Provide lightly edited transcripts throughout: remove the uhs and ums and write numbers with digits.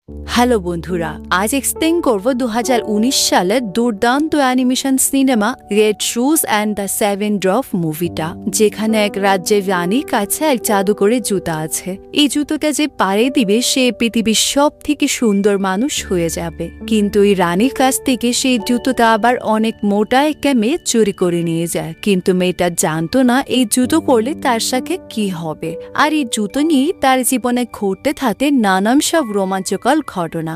Hello বন্ধুরা, আজ explain করব 2019 সালের দুর্দান্ত animation cinema red shoes and the seven dwarfs মুভিটা, যেখানে এক রাজ্যের রানীর কাছে এক জাদুকরি জুতা আছে। এই জুতোটা যে পাড়ে দিবে সে পৃথিবীর সব থেকে সুন্দর মানুষ হয়ে যাবে। কিন্তু এই রানীর কাছ থেকে সেই জুতোটা আবার অনেক মোটা একটা মেয়ে চুরি করে নিয়ে যায়। কিন্তু মেয়েটা জানতো না এই জুতো করলে তার সাথে কি হবে, আর এই জুতো নিয়ে তার জীবনে ঘটতে থাকে নানান সব রোমাঞ্চকর ঘটনা।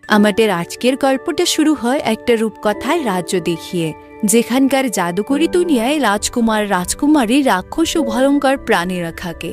আমাদের আজকের গল্পটা শুরু হয় একটা রূপকথার রাজ্য দেখিয়ে, যেখানকার জাদুকরি দুনিয়ায় রাজকুমার রাজকুমারী রাক্ষস ও ভয়ঙ্কর প্রাণীরা থাকে।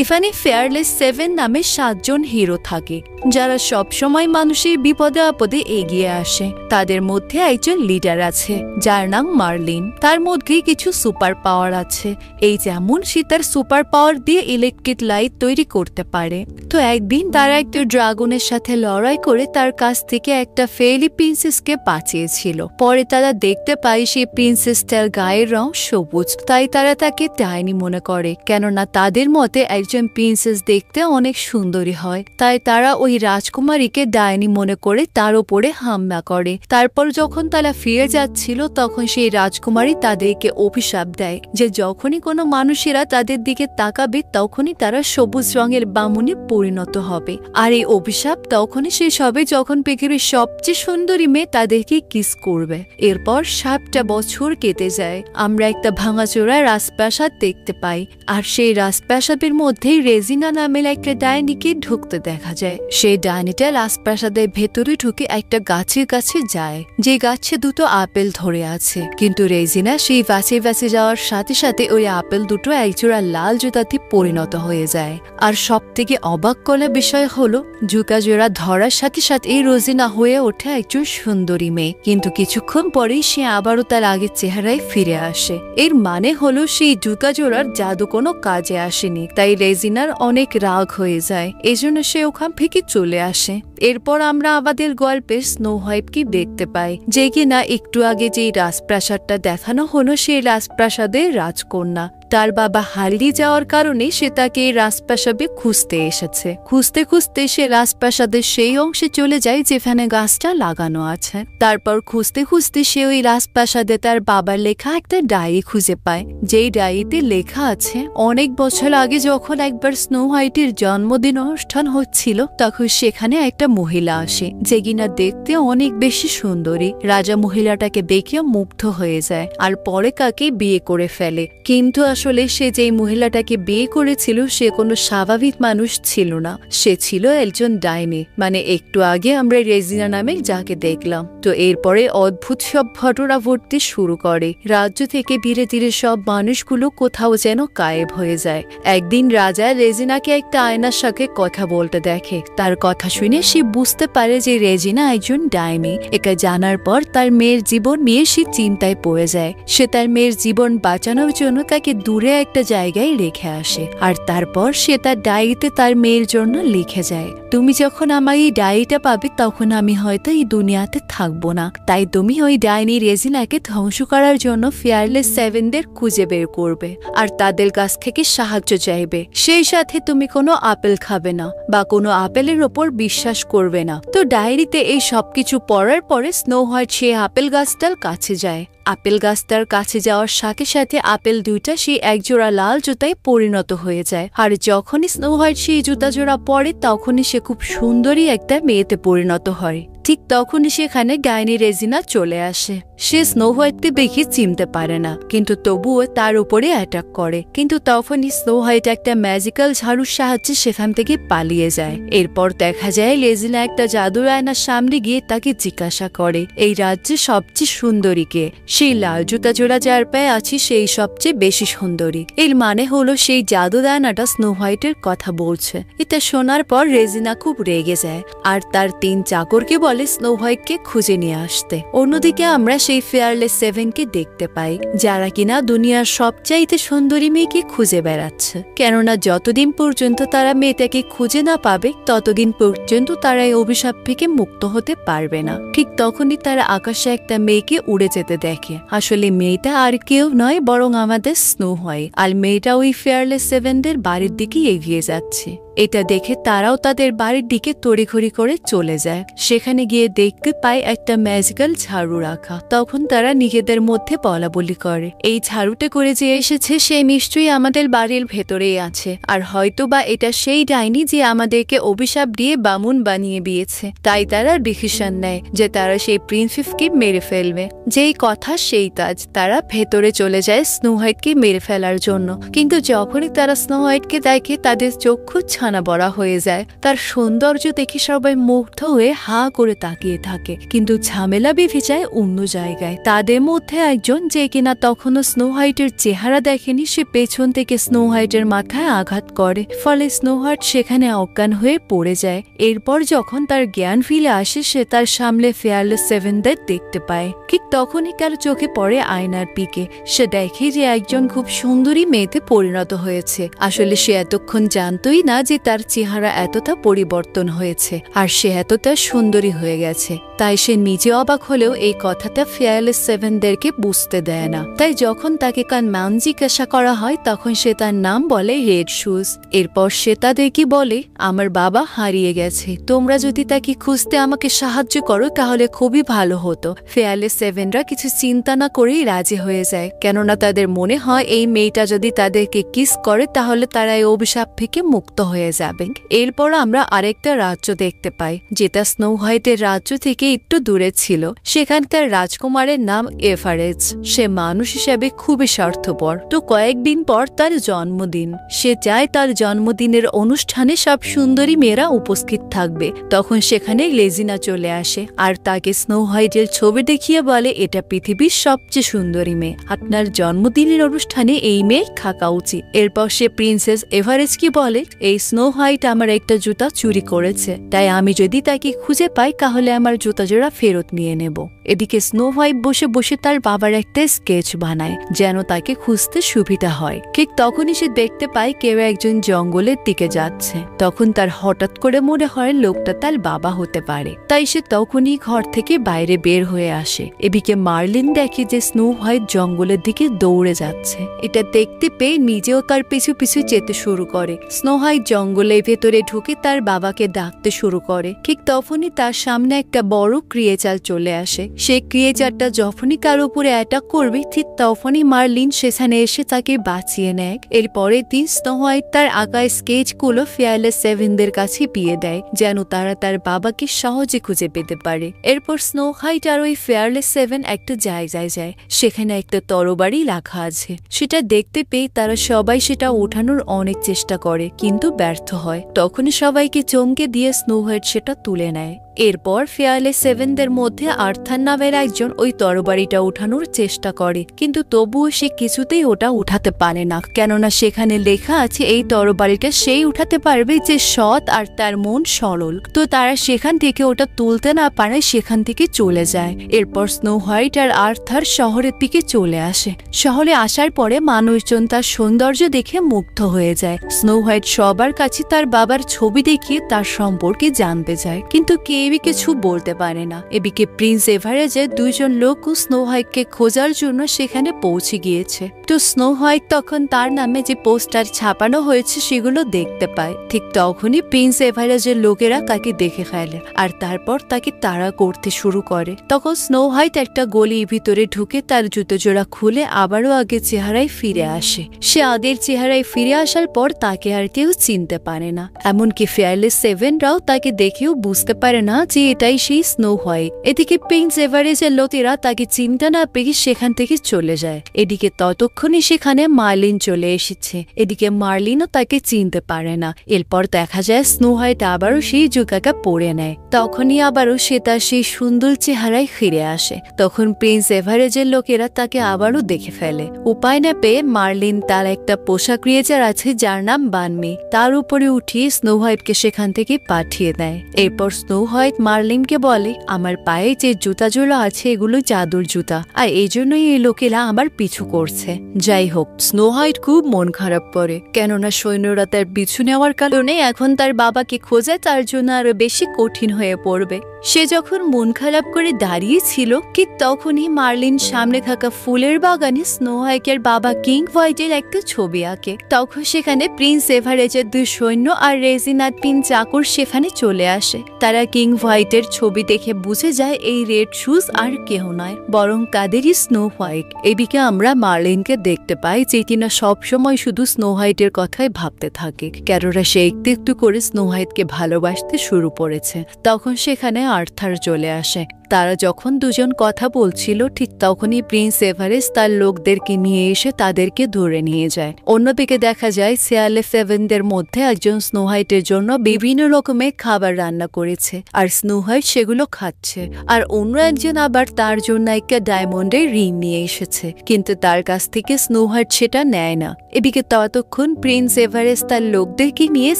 এখানে ফেয়ারলেস সেভেন নামে 7 জন হিরো থাকে, যারা সবসময় মানুষের বিপদে আপদে এগিয়ে আসে। তাদের মধ্যে একজন লিডার আছে যার নাম মার্লিন। তার মধ্যে কিছু সুপার পাওয়ার আছে, এই যেমন সে তার সুপার পাওয়ার দিয়ে ইলেকট্রিক লাইট তৈরি করতে পারে। তো একদিন তারা একটা ড্রাগনের সাথে লড়াই করে তার কাছ থেকে একটা ফেয়ারি প্রিন্সেসকে বাঁচিয়েছিল। পরে তারা দেখতে পায় সেই প্রিন্সেসটার গায়ের রং সবুজ, তাই তারা তাকে ডাইনি মনে করে, কেননা তাদের মতে একজন প্রিন্সেস দেখতে অনেক সুন্দরী হয়। তাই তারা ওই রাজকুমারীকে ডাইনি মনে করে তার উপরে হামলা করে। তারপর যখন তারা ফিরে যাচ্ছিল তখন সেই রাজকুমারী তাদেরকে অভিশাপ দেয় যে যখনই কোনো মানুষেরা তাদের দিকে তাকাবে তখনই তারা সবুজ রঙের বামুনে পরিণত হবে। আর এই অভিশাপ তখনই শেষ হবে যখন পৃথিবীর সবচেয়ে সুন্দরী মেয়ে তাদেরকে কিস করবে। এরপর 7টা বছর কেটে যায়। আমরা একটা ভাঙাচোরা রাজপ্রাসাদ দেখতে পাই, আর সেই রাজপ্রাসাদের মধ্যেই রেজিনা নামের একটা ডাইনিকে ঢুকতে দেখা যায়। সেই ডাইনিটা রাজপ্রাসাদের ভেতরে ঢুকে একটা গাছের কাছে যায়, যে গাছে 2টো আপেল ধরে আছে। কিন্তু রেজিনা সেই গাছে গাছে যাওয়ার সাথে সাথে ওই আপেল দুটো একজোড়া লাল জুতাতে পরিণত হয়ে যায়। আর সব থেকে অবাক করা বিষয় হলো জুতা জোড়া ধরার সাথে সাথে এই রোজিনা হয়ে ওঠে একজন সুন্দরী মেয়ে। কিন্তু কিছুক্ষণ পরেই সে আবারও তার আগের চেহারায় ফিরে আসে। এর মানে হলো সেই জুতা জোড়ার জাদু কোনো কাজে আসেনি। তাই রেজিনার অনেক রাগ হয়ে যায়, এজন্য সে ওখান থেকে চলে আসে। এরপর আমরা আমাদের গল্পে স্নো হোয়াইটকে দেখতে পাই, যে কিনা একটু আগে যেই রাজপ্রাসাদটা দেখানো হলো সেই রাজপ্রাসাদের রাজকন্যা। তার বাবা হারিয়ে যাওয়ার কারণে সে তাকে এই রাজপ্রাসাদে খুঁজতে এসেছে। খুঁজতে খুঁজতে সে রাজপ্রাসাদের সেই অংশে চলে যায় যেখানে গাছটা লাগানো আছে। তারপর খুঁজতে খুঁজতে সে ওই রাজপ্রাসাদে তার বাবার লেখা একটা ডায়েরি খুঁজে পায়, যেই ডায়েরিতে লেখা আছে অনেক বছর আগে যখন একবার স্নো হোয়াইটের জন্মদিন অনুষ্ঠান হচ্ছিল তখন সেখানে একটা মহিলা আসে, যে কিনা দেখতে অনেক বেশি সুন্দরী। রাজা মহিলাটাকে দেখে মুগ্ধ হয়ে যায় আর পরে কাকে বিয়ে করে ফেলে। কিন্তু আসলে সে যেই মহিলাটাকে বিয়ে করেছিল সে কোনো স্বাভাবিক মানুষ ছিল না, সে ছিল একজন ডাইনি, মানে একটু আগে আমরা রেজিনা নামে যাকে দেখলাম। তো এরপরে অদ্ভুত সব ঘটনা ঘটতে শুরু করে। রাজ্য থেকে ধীরে ধীরে সব মানুষগুলো কোথাও যেন গায়েব হয়ে যায়। একদিন রাজা রেজিনাকে একটা আয়নার সাথে কথা বলতে দেখে। তার কথা শুনে সে বুঝতে পারে যে রেজিনা একজন ডাইনি। এটা জানার পর তার মেয়ের জীবন নিয়ে সে চিন্তায় পড়ে যায়। সে তার মেয়ের জীবন বাঁচানোর জন্য তাকে দূরে একটা জায়গায় রেখে আসে, আর তারপর সে তার ডায়েরিতে তার মেয়ের জন্য লিখে যায়, তুমি যখন আমার এই ডায়েরিটা পাবে তখন আমি হয়তো এই দুনিয়াতে থাকবো না, তাই তুমি ওই ডাইনি রেজিনাকে ধ্বংস করার জন্য ফেয়ারলেস সেভেনদের খুঁজে বের করবে আর তাদের কাছ থেকে সাহায্য চাইবে। সেই সাথে তুমি কোনো আপেল খাবে না বা কোনো আপেলের ওপর বিশ্বাস করবে না। তো ডায়েরিতে এই সবকিছু পড়ার পরে স্নো হোয়াইট সেই আপেল গাছটার কাছে যায়। আপেল গাছটার কাছে যাওয়ার সাথে সাথে আপেল দুইটা সেই একজোড়া লাল জুতায় পরিণত হয়ে যায়। আর যখনই স্নো হোয়াইট সেই জুতা জোড়া পরে তখনই সে খুব সুন্দরী একটা মেয়েতে পরিণত হয়। ঠিক তখনই সেখানে ডাইনি রেজিনা চলে আসে। সে স্নো হোয়াইটকে দেখে চিনতে পারে না, কিন্তু তবুও তার উপরে অ্যাটাক করে। কিন্তু তখনই স্নো হোয়াইট একটা ম্যাজিক্যাল ঝাড়ুর সাহায্যে সেখান থেকে পালিয়ে যায়। এরপর দেখা যায় রেজিনা একটা জাদুর আয়নার সামনে গিয়ে তাকে জিজ্ঞাসা করে এই রাজ্যে সবচেয়ে সুন্দরীকে। সেই লাল জুতা জোড়া যার পায়ে আছে সেই সবচেয়ে বেশি সুন্দরী। এর মানে হলো সেই জাদুর আয়নাটা স্নো হোয়াইটের কথা বলছে। এটা শোনার পর রেজিনা খুব রেগে যায় আর তার 3 চাকরকে বলে স্নো হোয়াইটকে খুঁজে নিয়ে আসতে। অন্যদিকে আমরা সেই ফেয়ারলেস সেভেনকে দেখতে পাই, যারা কিনা দুনিয়ার সবচাইতে সুন্দরী মেয়েকে খুঁজে বেড়াচ্ছে, কেননা যতদিন পর্যন্ত তারা মেয়েটাকে খুঁজে না পাবে ততদিন পর্যন্ত তারা এই অভিশাপ থেকে মুক্ত হতে পারবে না। ঠিক তখনই তারা আকাশে একটা মেয়েকে উড়ে যেতে দেখে। আসলে মেয়েটা আর কেউ নয় বরং আমাদের স্নো হোয়াইট, আর মেয়েটা ওই ফেয়ারলেস সেভেনদের বাড়ির দিকে এগিয়ে যাচ্ছে। এটা দেখে তারাও তাদের বাড়ির দিকে তড়িঘড়ি করে চলে যায়। সেখানে গিয়ে দেখতে পায় একটা ম্যাজিক্যাল ঝাড়ু রাখা। তখন তারা নিজেদের মধ্যে বলাবলি করে, এই ঝাড়ুতে করে যে এসেছে সে নিশ্চয়ই আমাদের বাড়ির ভেতরেই আছে, আর হয়তো বা এটা সেই ডাইনি যে আমাদেরকে অভিশাপ দিয়ে বামুন বানিয়ে দিয়েছে। তাই তারা ডিসিশন নেয় যে তারা সেই প্রিন্সেসকে মেরে ফেলবে। যেই কথা সেই কাজ, তারা ভেতরে চলে যায় স্নো হোয়াইটকে মেরে ফেলার জন্য। কিন্তু যখনই তারা স্নো হোয়াইটকে দেখে তাদের চক্ষু ছানা বড়া হয়ে যায়। তার সৌন্দর্য দেখে সবাই মুগ্ধ হয়ে হা করে তাকিয়ে থাকে। কিন্তু ঝামেলা বেঁধে যায় অন্য জায়গায়। তাদের মধ্যে একজন, যে কিনা তখনও স্নো হোয়াইটের চেহারা দেখেনি, সে পেছন থেকে স্নো হোয়াইটের মাথায় আঘাত করে। ফলে স্নো হোয়াইট সেখানে অজ্ঞান হয়ে পড়ে যায়। এরপর যখন তার জ্ঞান ফিরে আসে সে তার সামনে ফেয়ারলেস সেভেনদের দেখতে পায়। ঠিক তখনই কারো চোখে পড়ে আয়নার পিকে। সে দেখে যে একজন খুব সুন্দরী মেয়েতে পরিণত হয়েছে। আসলে সে এতক্ষণ জানতই না যে তার চেহারা এতটা পরিবর্তন হয়েছে আর সে এতটা সুন্দরী হয়ে গেছে। তাই সে নিজে অবাক হলেও এই কথাটা ফেয়ারলেস সেভেনদেরকে বুঝতে দেয় না। তাই যখন তাকে কার নাম জিজ্ঞাসা করা হয় তখন সে তার নাম বলে রেড শুজ। এরপর সে তাদেরকে বলে, আমার বাবা হারিয়ে গেছে, তোমরা যদি তাকে খুঁজতে আমাকে সাহায্য করো তাহলে খুবই ভালো হতো। ফেয়ারলেস সেভেনরা কিছু চিন্তা না করেই রাজি হয়ে যায়, কেননা তাদের মনে হয় এই মেয়েটা যদি তাদেরকে কিস করে তাহলে তারা এই অভিশাপ থেকে মুক্ত হয়ে যাবে। এরপর আমরা আরেকটা রাজ্য দেখতে পাই, যেটা স্নো হোয়াইটের রাজ্য থেকে একটু দূরে ছিল। সেখানকার রাজকুমারের নাম এভারেজ। সে মানুষ হিসেবে খুবই স্বার্থপর। তো কয়েকদিন পর তার জন্মদিন। সে চায় তার জন্মদিনের অনুষ্ঠানে সব সুন্দরী মেয়েরা উপস্থিত থাকবে। তখন সেখানে লেজিনা চলে আসে আর তাকে স্নো হোয়াইটের ছবি দেখিয়ে বলে, এটা পৃথিবীর সবচেয়ে সুন্দরী মেয়ে, আপনার জন্মদিনের অনুষ্ঠানে এই মেয়ে থাকা উচিত। এরপর সে প্রিন্সেস এভারেজকে বলে, এই স্নো হোয়াইট আমার একটা জুতা চুরি করেছে, তাই আমি যদি তাকে খুঁজে পাই তাহলে আমার জুতা জোড়া ফেরত নিয়ে নেব। এদিকে স্নো হোয়াইট বসে বসে তার বাবার একটা স্কেচ বানায় যেন তাকে খুঁজতে সুবিধা হয়। ঠিক তখনই সে দেখতে পায় কেউ একজন জঙ্গলের দিকে যাচ্ছে। তখন তার হঠাৎ করে মনে হয় লোকটা তার বাবা হতে পারে। তাই সে তখনই ঘর থেকে বাইরে বের হয়ে আসে। এদিকে মার্লিন দেখে যে স্নো হোয়াইট জঙ্গলের দিকে দৌড়ে যাচ্ছে। এটা দেখতে পেয়ে নিজেও তার পিছু পিছু যেতে শুরু করে। স্নো হোয়াইট জঙ্গলের ভেতরে ঢুকে তার বাবাকে ডাকতে শুরু করে। ঠিক তখনই তার সামনে একটা বড় ক্রিয়েচার চলে আসে। সেই ক্রিয়েচারটা যখনই কার উপরে অ্যাটাক করবে ঠিক তখনই মার্লিন সেখানে এসে তাকে বাঁচিয়ে নেয়। এরপরের দিন স্নো হোয়াইট তার আঁকা স্কেচগুলো ফেয়ারলেস সেভেনদের কাছে দিয়ে দেয় যেন তারা তার বাবাকে সহজে খুঁজে পেতে পারে। এরপর স্নো হোয়াইট আর ওই ফেয়ারলেস সেভেন একটা জায়গায় যায়। সেখানে একটা তরবারি রাখা আছে। সেটা দেখতে পেয়ে তারা সবাই সেটা ওঠানোর অনেক চেষ্টা করে কিন্তু ব্যর্থ হয়। তখনই সবাইকে চমকে দিয়ে স্নো হোয়াইট সেটা তুলে নেয়। এরপর ফেয়ারলেস সেভেনদের মধ্যে আর্থার নামের একজন ওই তরবারিটা উঠানোর চেষ্টা করে, কিন্তু তবুও সে কিছুতেই ওটা উঠাতে পারে না, কেননা সেখানে লেখা আছে এই তরবারিটা সেই উঠাতে পারবে যে সৎ আর তার মন সরল। তো তারা সেখান থেকে ওটা তুলতে না পারে সেখান থেকে চলে যায়। এরপর স্নো হোয়াইট আর আর্থার শহরের দিকে চলে আসে। শহরে আসার পরে মানুষজন তার সৌন্দর্য দেখে মুগ্ধ হয়ে যায়। স্নো হোয়াইট সবার কাছে তার বাবার ছবি দেখিয়ে তার সম্পর্কে জানতে চায়, কিন্তু কেউই কিছু বলতে পারে না। এদিকে প্রিন্স এভারেজের দুইজন লোক স্নো হোয়াইটকে খোঁজার জন্য সেখানে পৌঁছে গিয়েছে। তো স্নো হোয়াইট তখন তার নামে যে পোস্টার ছাপানো হয়েছে সেগুলো দেখতে পায়। ঠিক তখনই প্রিন্স এভারেজের লোকেরা তাকে দেখে ফেলে আর তারপর তাকে তাড়া করতে শুরু করে। তখন স্নো হোয়াইট একটা গলির ভিতরে ঢুকে তার জুতো জোড়া খুলে আবারও আগের চেহারায় ফিরে আসে। সে আগের চেহারায় ফিরে আসার পর তাকে আর কেউ চিনতে পারে না। এমনকি ফেয়ারলেস সেভেনরাও তাকে দেখেও বুঝতে পারে না যে এটাই সেই স্নো হোয়াইট। এদিকে প্রিন্স এভারেজের লোকেরা তাকে চিন্তা না পেয়ে সেখান থেকে চলে যায়। এদিকে ততক্ষণই সেখানে মার্লিন চলে এসেছে। এদিকে মার্লিনও তাকে চিনতে পারে না। এরপর দেখা যায় স্নো হোয়াইট আবারও সেই জুতাটা পরে নেয়। তখনই আবারও সে তার সেই সুন্দর চেহারায় ফিরে আসে। তখন প্রিন্স এভারেজের লোকেরা তাকে আবারও দেখে ফেলে। উপায় না পেয়ে মার্লিন তার একটা পোষা ক্রিয়েচার আছে যার নাম বানমি, তার উপরে উঠিয়ে স্নো হোয়াইটকে সেখান থেকে পাঠিয়ে দেয়। এরপর স্নো হোয়াইট হোয়াইট মার্লিনকে বলে, আমার পায়ে যে জুতাগুলো আছে এগুলো জাদুর জুতা, আর এই জন্যই এই লোকেরা আমার পিছু করছে। যাই হোক, স্নো হোয়াইট খুব মন খারাপ করে, কেননা সৈন্যরা তার পিছু নেওয়ার কারণে এখন তার বাবাকে খোঁজা তার জন্য আরো বেশি কঠিন হয়ে পড়বে। সে যখন মন খারাপ করে দাঁড়িয়েছিল, ঠিক তখনই মার্লিন সামনে থাকা ফুলের বাগানে স্নো হোয়াইটের বাবা কিং হোয়াইটের একটা ছবি আঁকে। তখন সেখানে প্রিন্স এভারেজের 2 সৈন্য আর রেজিনার 3 চাকর সেখানে চলে আসে। তারা কিং হোয়াইটের ছবি দেখে বুঝে যায় এই রেড শুজ আর কেউ নয়, বরং তাদেরই স্নো হোয়াইট। এদিকে আমরা মার্লিনকে দেখতে পাই যে কিনা সবসময় শুধু স্নো হোয়াইটের কথাই ভাবতে থাকে, কেননা সে একটু একটু করে স্নো হোয়াইটকে ভালোবাসতে শুরু করেছে। তখন সেখানে আর্থার চলে আসে। তারা যখন দুজন কথা বলছিল, ঠিক তখনই প্রিন্স এভারেস্ট তার লোকদেরকে নিয়ে এসে তাদেরকে ধরে নিয়ে যায়। অন্যদিকে দেখা যায় শেয়ারলে সেভেনদের মধ্যে একজন স্নো হোয়াইটের জন্য বিভিন্ন রকমের খাবার রান্না করেছে, আর স্নো হোয়াইট সেগুলো খাচ্ছে। আর অন্য একজন আবার তার জন্য একটা ডায়মন্ডের রিং নিয়ে এসেছে, কিন্তু তার কাছ থেকে স্নো হোয়াইট সেটা নেয় না। এদিকে ততক্ষণ প্রিন্স এভারেস্ট তার লোকদেরকে নিয়ে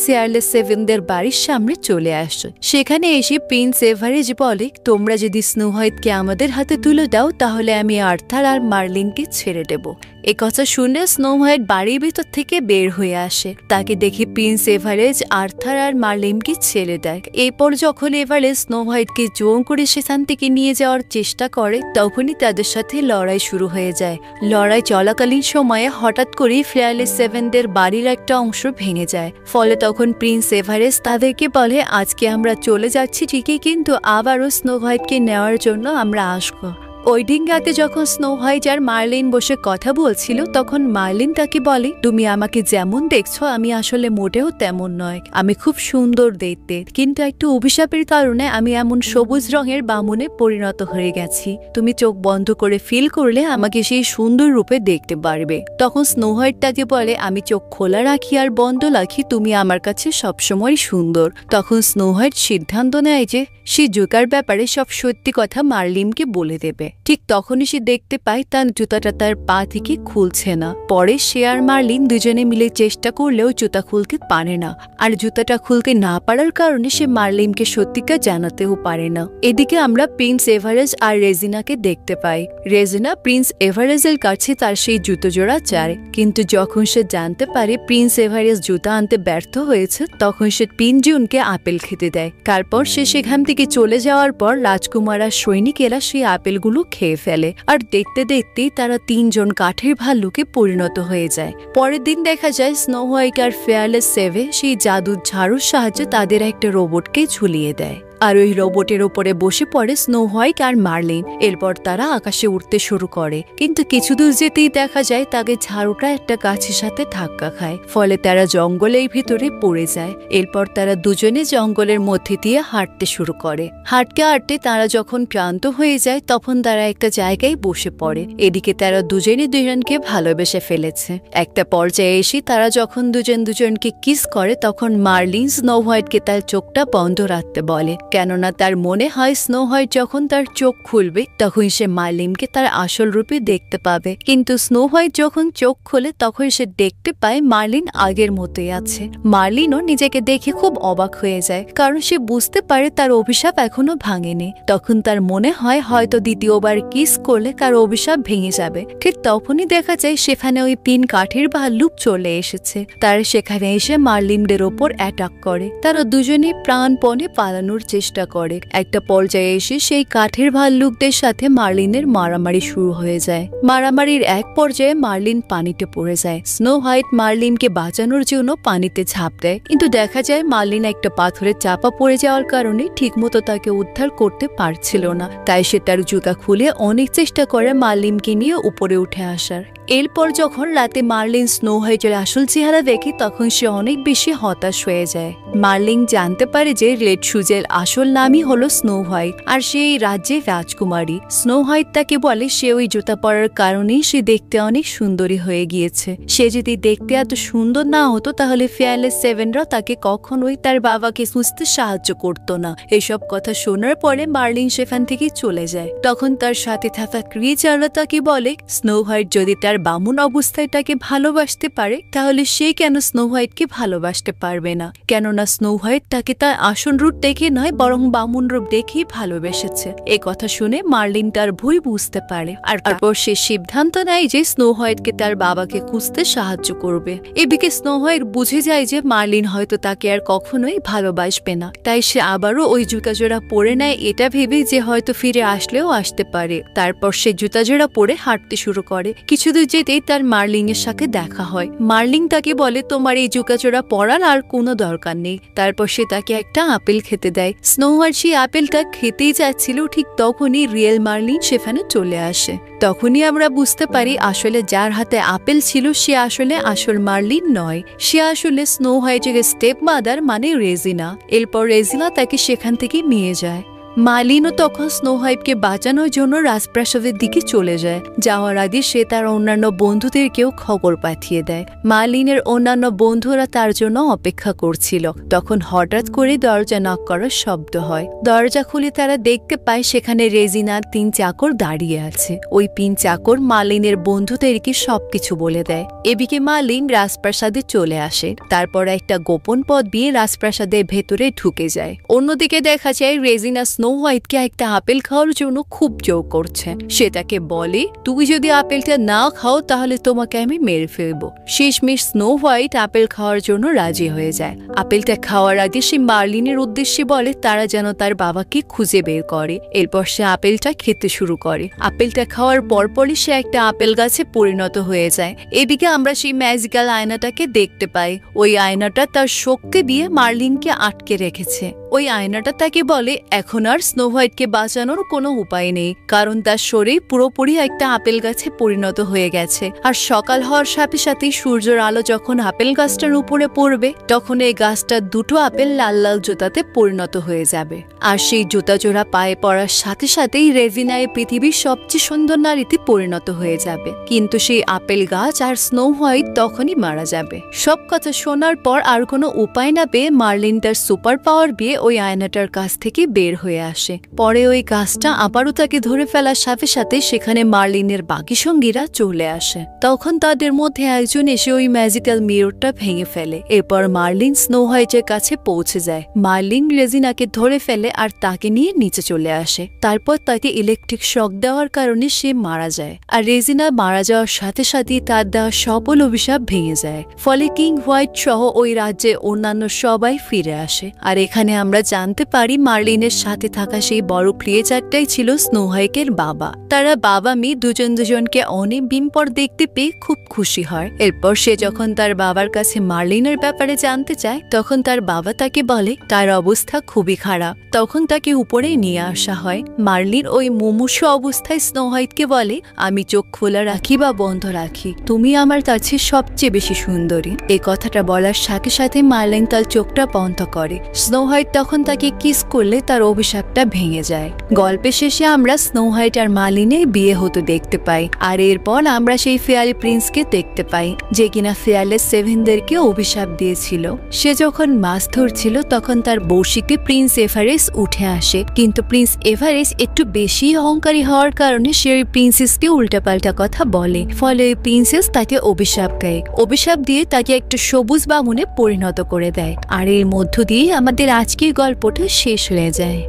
শেয়ারলে সেভেনদের বাড়ির সামনে চলে আসে। সেখানে এসে প্রিন্স এভারেস্ট বলে, তোমরা যদি স্নো হোয়াইটকে আমাদের হাতে তুলে দাও তাহলে আমি আর্থার আর মার্লিনকে ছেড়ে দেব। এ কথা শুনে স্নো হোয়াইট বাড়ির ভিতর থেকে বের হয়ে আসে। তাকে দেখে প্রিন্স এভারেস্ট আর্থার আর মার্লিনকে ছেড়ে দেয়। এরপর যখন এভারেস্ট স্নো হোয়াইটকে জোর করে সেখান থেকে নিয়ে যাওয়ার চেষ্টা করে, তখনই তাদের সাথে লড়াই শুরু হয়ে যায়। লড়াই চলাকালীন সময়ে হঠাৎ করেই ফেয়ারলেস সেভেনদের বাড়ির একটা অংশ ভেঙে যায়। ফলে তখন প্রিন্স এভারেস্ট তাদেরকে বলে, আজকে আমরা চলে যাচ্ছি ঠিকই, কিন্তু আবারও স্নো হোয়াইটকে নেওয়ার জন্য আমরা আসবো। ওই দিন রাতে যখন স্নো হোয়াইট আর মার্লিন বসে কথা বলছিল, তখন মার্লিন তাকে বলে, তুমি আমাকে যেমন দেখছো আমি আসলে মোটেও তেমন নয়, আমি খুব সুন্দর দেখতে, কিন্তু একটু অভিশাপের কারণে আমি এমন সবুজ রঙের বামুনে পরিণত হয়ে গেছি। তুমি চোখ বন্ধ করে ফিল করলে আমাকে সেই সুন্দর রূপে দেখতে পারবে। তখন স্নো হোয়াইট তাকে বলে, আমি চোখ খোলা রাখি আর বন্ধ রাখি, তুমি আমার কাছে সবসময় সুন্দর। তখন স্নো হোয়াইট সিদ্ধান্ত নেয় যে সে জুতার ব্যাপারে সব সত্যি কথা মার্লিনকে বলে দেবে। ঠিক তখনই সে দেখতে পায় তার জুতাটা তার পা থেকে খুলছে না। পরে সে আর মার্লিন দুজনে মিলে চেষ্টা করলেও জুতা খুলতে পারে না, আর জুতাটা খুলতে না পারার কারণে সে মার্লিনকে সত্যিকার জানাতেও পারে না। এদিকে আমরা প্রিন্স এভারেস্ট আর রেজিনাকে দেখতে পাই। রেজিনা প্রিন্স এভারেস্টের কাছে তার সেই জুতো জোড়া চায়, কিন্তু যখন সে জানতে পারে প্রিন্স এভারেস্ট জুতা আনতে ব্যর্থ হয়েছে, তখন সে 3 জনকে আপেল খেতে দেয়। তারপর সে সেখান থেকে চলে যাওয়ার পর রাজকুমার আর সৈনিকেরা সেই আপেলগুলো খেয়ে ফেলে, আর দেখতে দেখতেই তারা 3 জন কাঠের ভাল্লুকে পরিণত হয়ে যায়। পরের দিন দেখা যায় স্নো হোয়াইট আর ফেয়ারলেস সেভেন সেই জাদুর ঝাড়ুর সাহায্যে তাদের একটা রোবটকে ঝুলিয়ে দেয়, আর ওই রোবটের ওপরে বসে পড়ে স্নো হোয়াইট আর মার্লিন। এরপর তারা আকাশে উঠতে শুরু করে, কিন্তু কিছু দূর যেতেই দেখা যায় তাদের ঝাড়ুটা একটা গাছের সাথে ধাক্কা খায়, ফলে তারা জঙ্গলের ভিতরে পড়ে যায়। এরপর তারা দুজনে জঙ্গলের মধ্যে দিয়ে হাঁটতে শুরু করে। হাঁটতে হাঁটতে তারা যখন ক্লান্ত হয়ে যায়, তখন তারা একটা জায়গায় বসে পড়ে। এদিকে তারা দুজনে দুজনকে ভালোবেসে ফেলেছে। একটা পর্যায়ে এসে তারা যখন দুজনকে কিস করে, তখন মার্লিন স্নো হোয়াইটকে তার চোখটা বন্ধ রাখতে বলে, কেননা তার মনে হয় স্নো হোয়াইট যখন তার চোখ খুলবে তখন সে মার্লিনকে তার আসল রূপে দেখতে পাবে। কিন্তু স্নো হোয়াইট যখন চোখ খোলে তখন সে দেখতে পায় মার্লিন আগের মতোই আছে। মার্লিনও নিজেকে দেখে খুব অবাক হয়ে যায়, কারণ সে বুঝতে পারে তার অভিশাপ এখনো ভাঙেনি। তখন তার মনে হয় হয়তো দ্বিতীয়বার কিস করলে তার অভিশাপ ভেঙে যাবে। ঠিক তখনই দেখা যায় সেখানে ওই 3 কাঠের ভাল্লুক চলে এসেছে। তারা সেখানে এসে মার্লিনদের ওপর অ্যাটাক করে। তারা দুজনেই প্রাণপণে পালানোর চেষ্টা করে। একটা পর্যায়ে এসে সেই কাঠের ভাল্লুকদের সাথে মার্লিনের মারামারি শুরু হয়ে যায়। মারামারির এক পর্যায়ে মার্লিন পানিতে পড়ে যায়। স্নো হোয়াইট মার্লিনকে বাঁচানোর জন্য পানিতে ঝাঁপ দেয়, কিন্তু দেখা যায় মার্লিন একটা পাথরের চাপা পড়ে যাওয়ার কারণে ঠিকমতো তাকে উদ্ধার করতে পারছিল না। তাই সে তার জুতা খুলে অনেক চেষ্টা করে মার্লিনকে নিয়ে উপরে উঠে আসার। এরপর যখন রাতে মার্লিন স্নো হোয়াইটের আসল চেহারা দেখে, তখন সে অনেক বেশি হতাশ হয়ে যায়। মার্লিন জানতে পারে যে রেড শুজের আসল নামই হলো স্নো হোয়াইট, আর সে এই রাজ্যের রাজকুমারী। স্নো হোয়াইট তাকে বলে সে ওই জুতা পরার কারণেই সে দেখতে অনেক সুন্দরী হয়ে গিয়েছে। সে যদি দেখতে এত সুন্দর না হতো তাহলে ফেয়ারলেস সেভেনরা তাকে কখনোই তার বাবাকে খুঁজতে সাহায্য করতো না। এসব কথা শোনার পরে মার্লিন সেখান থেকে চলে যায়। তখন তার সাথে থাকা ক্রিচাররা তাকে বলে স্নো হোয়াইট যদি তার তার বামুন অবস্থায় তাকে ভালোবাসতে পারে, তাহলে সে কেন স্নো হোয়াইটকে ভালোবাসতে পারবে না? কেননা স্নো হোয়াইট তাকে তার আসল রূপ দেখে নয়, বরং বামুন রূপ দেখেই ভালোবেসেছে। এ কথা শুনে মার্লিন তার ভুল বুঝতে পারে, আর তারপর সে সিদ্ধান্ত নেয় যে স্নো হোয়াইটকে তার বাবাকে খুঁজতে সাহায্য করবে। এদিকে স্নো হোয়াইট বুঝে যায় যে মার্লিন হয়তো তাকে আর কখনোই ভালোবাসবে না, তাই সে আবারও ওই জুতা জোড়া পরে নেয়, এটা ভেবে যে হয়তো ফিরে আসলেও আসতে পারে। তারপর সে জুতা জোড়া পরে হাঁটতে শুরু করে। কিছুদূর যেতেই তার মার্লিনের সাথে দেখা হয়। মার্লিন তাকে বলে, তোমার এই জুতা জোড়া পরার আর কোনো দরকার নেই। তারপর সে তাকে একটা আপেল খেতে দেয়। স্নো হোয়াইট সেই আপেলটা খেতেই যাচ্ছিল, ঠিক তখনই রিয়েল মার্লিন সেখানে চলে আসে। তখনই আমরা বুঝতে পারি আসলে যার হাতে আপেল ছিল সে আসলে আসল মার্লিন নয়, সে আসলে স্নো হোয়াইটের স্টেপ মাদার মানে রেজিনা। এরপর রেজিনা তাকে সেখান থেকে নিয়ে যায়। মার্লিনও তখন স্নো হোয়াইটকে বাঁচানোর জন্য রাজপ্রাসাদের দিকে চলে যায়। যাওয়ার আগে সে তার অন্যান্য বন্ধুদেরকেও খবর পাঠিয়ে দেয়। মার্লিনের অন্যান্য বন্ধুরা তার জন্য অপেক্ষা করছিল। তখন হঠাৎ করে দরজা নক করার শব্দ হয়। দরজা খুলে তারা দেখতে পায় সেখানে রেজিনার 3 চাকর দাঁড়িয়ে আছে। ওই 3 চাকর মার্লিনের বন্ধুদেরকে সবকিছু বলে দেয়। এদিকে মার্লিন রাজপ্রাসাদে চলে আসে। তারপর একটা গোপন পথ দিয়ে রাজপ্রাসাদের ভেতরে ঢুকে যায়। অন্যদিকে দেখা যায় রেজিনা স্নো হোয়াইটকে একটা আপেল খাওয়ার জন্য খুব জোর করছে। সে তাকে বলে, তুই যদি আপেলটা না খাও তাহলে তোমাকে আমি মেরে ফেলবো। শেষমেশ স্নো হোয়াইট আপেল খাওয়ার জন্য রাজি হয়ে যায়। আপেলটা খাওয়ার আগে সে মার্লিনের উদ্দেশ্যে বলে তারা যেন তার বাবাকে খুঁজে বের করে। এরপর সে আপেলটা খেতে শুরু করে। আপেলটা খাওয়ার পরপরই সে একটা আপেল গাছে পরিণত হয়ে যায়। এদিকে আমরা সেই ম্যাজিক্যাল আয়নাটাকে দেখতে পাই। ওই আয়নাটা তার শক্তি দিয়ে মার্লিনকে আটকে রেখেছে। ওই আয়নাটা তাকে বলে এখন আর স্নো হোয়াইটকে বাঁচানোর কোনো উপায় নেই, কারণ তার শরীর পুরোপুরি একটা আপেল গাছে পরিণত হয়ে গেছে। আর সকাল হওয়ার সাথে সাথেই সূর্যের আলো যখন আপেল গাছটার উপরে পড়বে, তখন এই গাছটার 2টো আপেল লাল লাল জুতাতে পরিণত হয়ে যাবে। আর সেই জুতা জোড়া পায়ে পড়ার সাথে সাথেই রেজিনা পৃথিবীর সবচেয়ে সুন্দর নারীতে পরিণত হয়ে যাবে। কিন্তু সেই আপেল গাছ আর স্নো হোয়াইট তখনই মারা যাবে। সব কথা শোনার পর আর কোনো উপায় না পেয়ে মার্লিন তার সুপার পাওয়ার দিয়ে ওই আয়নাটার কাছ থেকে বের হয়ে আসে। পরে ওই গাছটা আবারও তাকে ধরে ফেলার সাথে সাথে সেখানে মার্লিনের বাকি সঙ্গীরা চলে আসে। তখন তাদের মধ্যে একজন এসে ওই ম্যাজিক্যাল মিররটা ভেঙে ফেলে। এরপর মার্লিন স্নো হোয়াইটের কাছে পৌঁছে যায়। মার্লিন রেজিনাকে ধরে ফেলে আর তাকে নিয়ে নিচে চলে আসে। তারপর তাকে ইলেকট্রিক শক দেওয়ার কারণে সে মারা যায়। আর রেজিনা মারা যাওয়ার সাথে সাথে তার দেওয়া সকল অভিশাপ ভেঙে যায়। ফলে কিং হোয়াইট সহ ওই রাজ্যে অন্যান্য সবাই ফিরে আসে। আর এখানে আমরা জানতে পারি মার্লিনের সাথে থাকা সেই বড় ক্রিয়েচারটাই ছিল স্নো হোয়াইটের বাবা। তারা বাবা মেয়ে দুজনকে অনেক দিন পর দেখতে পেয়ে খুব খুশি হয়। এরপর সে যখন তার বাবার কাছে মার্লিনের ব্যাপারে জানতে চায়, তখন তার বাবা তাকে বলে তার অবস্থা খুবই খারাপ। তখন তাকে উপরে নিয়ে আসা হয়। মার্লিন ওই মুমূর্ষ অবস্থায় স্নো হোয়াইটকে বলে, আমি চোখ খোলা রাখি বা বন্ধ রাখি, তুমি আমার কাছে সবচেয়ে বেশি সুন্দরী। এই কথাটা বলার সাথে সাথে মার্লিন তার চোখটা বন্ধ করে। স্নো হোয়াইট তখন তাকে কিস করলে তার অভিশাপটা ভেঙে যায়। গল্পের শেষে আমরা স্নো হোয়াইট আর মার্লিনের বিয়ে হতে দেখতে পাই। আর এরপর আমরা সেই ফেয়ারি প্রিন্সকে দেখতে পাই, যে কিনা ফেয়ারলেস 7দেরকে অভিশাপ দিয়েছিল। সে যখন মাছ ধরছিল তখন তার বড়শিতে প্রিন্স এভারেস্ট উঠে আসে। কিন্তু প্রিন্স এভারেস্ট একটু বেশি অহংকারী হওয়ার কারণে সে ওই প্রিন্সেসকে উল্টাপাল্টা কথা বলে। ফলে ওই প্রিন্সেস তাকে অভিশাপ দেয়। অভিশাপ দিয়ে তাকে একটা সবুজ বামুনে পরিণত করে দেয়। আর এর মধ্য দিয়ে আমাদের আজকের গল্পটা শেষ হয়ে যায়।